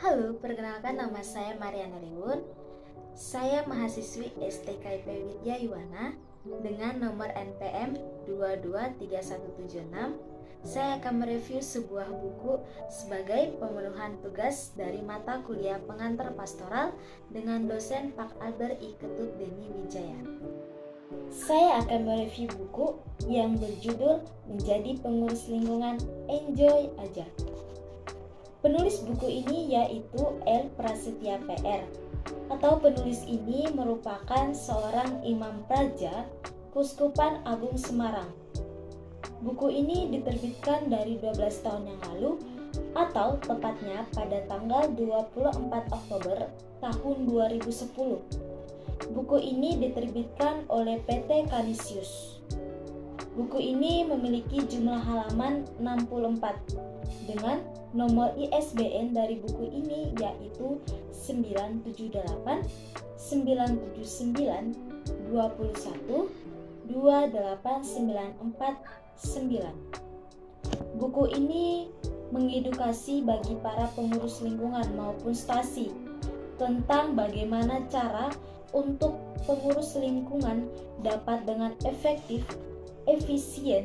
Halo, perkenalkan nama saya Mariana Liwun. Saya mahasiswi STKIP Widya Yuwana dengan nomor NPM 223176. Saya akan mereview sebuah buku sebagai pemenuhan tugas dari mata kuliah pengantar pastoral dengan dosen Pak Albert I. Ketut Deni Wijaya. Saya akan mereview buku yang berjudul Menjadi Pengurus Lingkungan, Enjoy Aja. Penulis buku ini yaitu L. Prasetya PR, atau penulis ini merupakan seorang imam praja Kuskupan Agung Semarang. Buku ini diterbitkan dari 12 tahun yang lalu, atau tepatnya pada tanggal 24 Oktober tahun 2010. Buku ini diterbitkan oleh PT Kanisius. Buku ini memiliki jumlah halaman 64 dengan nomor ISBN dari buku ini yaitu 978 979 21 28949. Buku ini mengedukasi bagi para pengurus lingkungan maupun stasi tentang bagaimana cara untuk pengurus lingkungan dapat dengan efektif, efisien,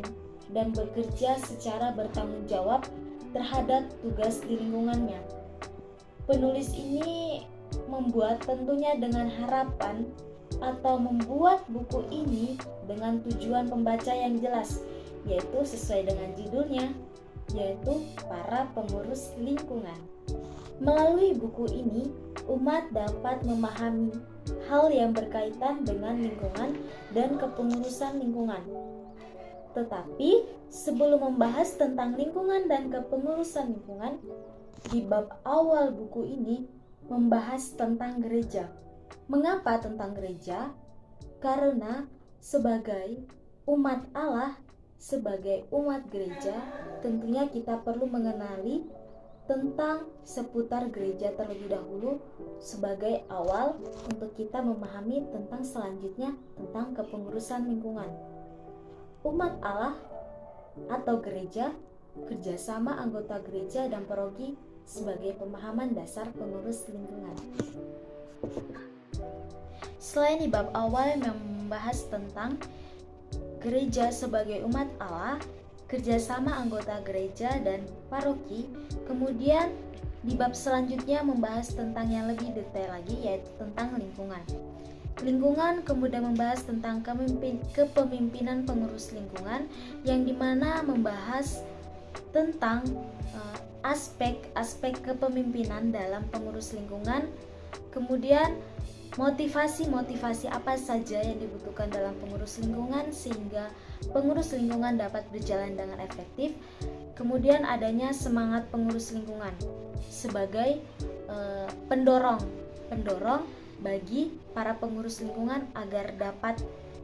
dan bekerja secara bertanggung jawab terhadap tugas di lingkungannya. Penulis ini membuat tentunya dengan harapan atau membuat buku ini dengan tujuan pembaca yang jelas, yaitu sesuai dengan judulnya, yaitu para pengurus lingkungan. Melalui buku ini, umat dapat memahami hal yang berkaitan dengan lingkungan dan kepengurusan lingkungan. Tetapi sebelum membahas tentang lingkungan dan kepengurusan lingkungan, di bab awal buku ini membahas tentang gereja. Mengapa tentang gereja? Karena sebagai umat Allah, sebagai umat gereja, tentunya kita perlu mengenali tentang seputar gereja terlebih dahulu sebagai awal untuk kita memahami tentang selanjutnya tentang kepengurusan lingkungan. Umat Allah atau gereja, kerjasama anggota gereja dan paroki sebagai pemahaman dasar pengurus lingkungan. Selain di bab awal yang membahas tentang gereja sebagai umat Allah, kerjasama anggota gereja dan paroki, kemudian di bab selanjutnya membahas tentang yang lebih detail lagi, yaitu tentang lingkungan. Lingkungan kemudian membahas tentang kepemimpinan pengurus lingkungan, yang dimana membahas tentang aspek-aspek kepemimpinan dalam pengurus lingkungan, kemudian motivasi-motivasi apa saja yang dibutuhkan dalam pengurus lingkungan sehingga pengurus lingkungan dapat berjalan dengan efektif. Kemudian adanya semangat pengurus lingkungan sebagai pendorong bagi para pengurus lingkungan agar dapat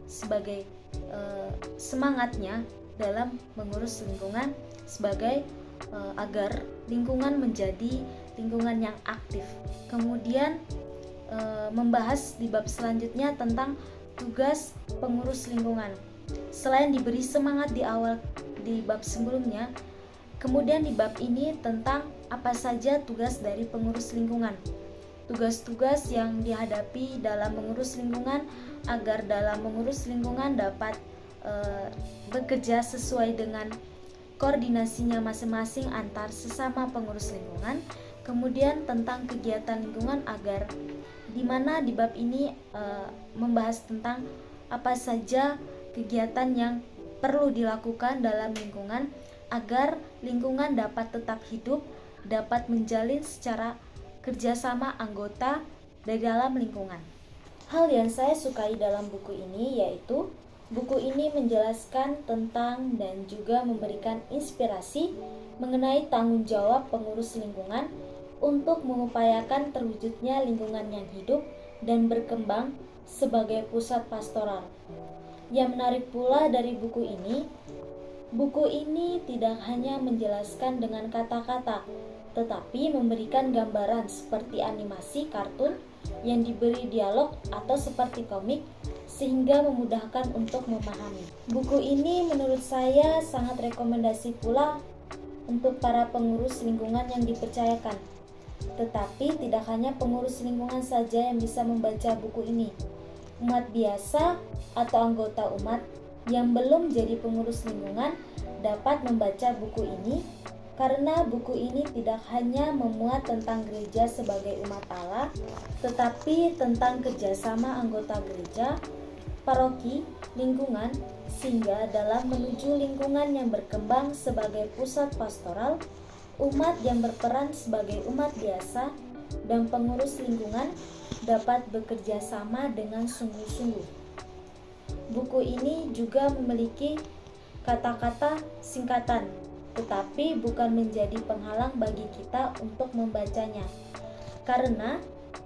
sebagai semangatnya dalam mengurus lingkungan sebagai agar lingkungan menjadi lingkungan yang aktif. Kemudian membahas di bab selanjutnya tentang tugas pengurus lingkungan. Selain diberi semangat di awal di bab sebelumnya, kemudian di bab ini tentang apa saja tugas dari pengurus lingkungan. Tugas-tugas yang dihadapi dalam mengurus lingkungan agar dalam mengurus lingkungan dapat bekerja sesuai dengan koordinasinya masing-masing antar sesama pengurus lingkungan. Kemudian tentang kegiatan lingkungan agar di mana di bab ini membahas tentang apa saja kegiatan yang perlu dilakukan dalam lingkungan agar lingkungan dapat tetap hidup, dapat menjalin secara kerjasama anggota dari dalam lingkungan. Hal yang saya sukai dalam buku ini yaitu buku ini menjelaskan tentang dan juga memberikan inspirasi mengenai tanggung jawab pengurus lingkungan untuk mengupayakan terwujudnya lingkungan yang hidup dan berkembang sebagai pusat pastoral. Yang menarik pula dari buku ini tidak hanya menjelaskan dengan kata-kata, tetapi memberikan gambaran seperti animasi kartun yang diberi dialog atau seperti komik sehingga memudahkan untuk memahami. Buku ini menurut saya sangat rekomendasi pula untuk para pengurus lingkungan yang dipercayakan Tetapi tidak hanya pengurus lingkungan saja yang bisa membaca buku ini. Umat biasa atau anggota umat yang belum jadi pengurus lingkungan dapat membaca buku ini, karena buku ini tidak hanya memuat tentang gereja sebagai umat Allah, tetapi tentang kerjasama anggota gereja, paroki, lingkungan, sehingga dalam menuju lingkungan yang berkembang sebagai pusat pastoral, umat yang berperan sebagai umat biasa dan pengurus lingkungan dapat bekerja sama dengan sungguh-sungguh. Buku ini juga memiliki kata-kata singkatan, tetapi bukan menjadi penghalang bagi kita untuk membacanya, karena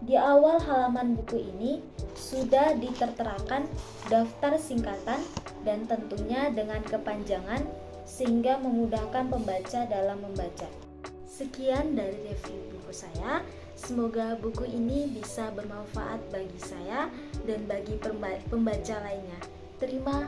di awal halaman buku ini sudah diterterakan daftar singkatan dan tentunya dengan kepanjangan sehingga memudahkan pembaca dalam membaca. Sekian dari review buku saya. Semoga buku ini bisa bermanfaat bagi saya dan bagi pembaca lainnya. Terima